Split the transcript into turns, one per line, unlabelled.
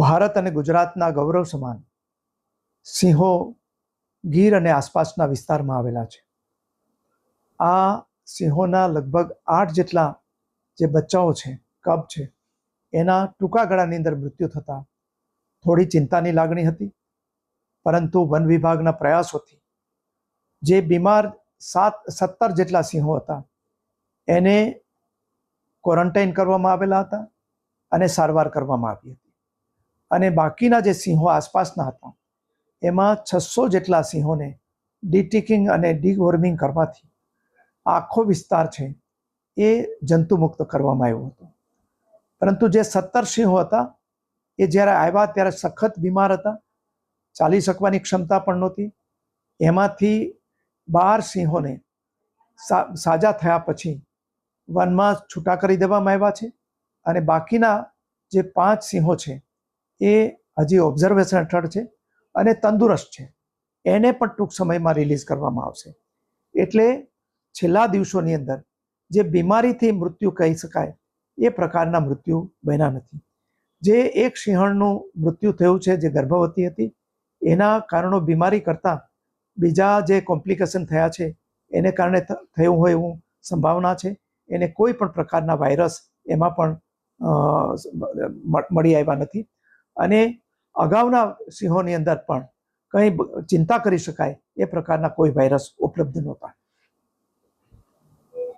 ભારત અને ગુજરાતના ગૌરવ સમાન સિંહો ગીર અને આસપાસના વિસ્તારમાં આવેલા છે. આ સિંહોના લગભગ 8 જેટલા જે બચ્ચાઓ છે, કબ છે, એના ટૂંકા ગાળાની અંદર મૃત્યુ થતા થોડી ચિંતાની લાગણી હતી. પરંતુ વન વિભાગના પ્રયાસોથી જે બીમાર 17 જેટલા સિંહો હતા એને ક્વોરન્ટાઇન કરવામાં આવેલા હતા અને સારવાર કરવામાં આવી હતી. અને બાકીના જે સિંહો આસપાસના હતા એમાં 600 જેટલા સિંહોને ડિટિકિંગ અને ડીવોર્મિંગ કરવાથી આખો વિસ્તાર છે એ જંતુમુક્ત કરવામાં આવ્યો હતો. પરંતુ જે 17 સિંહો હતા એ જ્યારે આવ્યા ત્યારે સખત બીમાર હતા, ચાલી શકવાની ક્ષમતા પણ નહોતી. એમાંથી 12 સિંહોને સાજા થયા પછી વનમાં છૂટા કરી દેવામાં આવ્યા છે અને બાકીના જે 5 સિંહો છે એ હજી ઓબ્ઝર્વેશન હેઠળ છે અને તંદુરસ્ત છે. એને પણ ટૂંક સમયમાં રિલીઝ કરવામાં આવશે. એટલે છેલ્લા દિવસોની અંદર જે બીમારીથી મૃત્યુ કહી શકાય એ પ્રકારના મૃત્યુ બન્યા નથી. જે એક સિંહણનું મૃત્યુ થયું છે જે ગર્ભવતી હતી, એના કારણો બીમારી કરતાં બીજા જે કોમ્પ્લિકેશન થયા છે એને કારણે થયું હોય એવું સંભાવના છે. એને કોઈ પણ પ્રકારના વાયરસ એમાં પણ મળી આવ્યા નથી. અને અગાઉના સિંહોની અંદર પણ કંઈ ચિંતા કરી શકાય એ પ્રકારના કોઈ વાયરસ ઉપલબ્ધ નહોતા.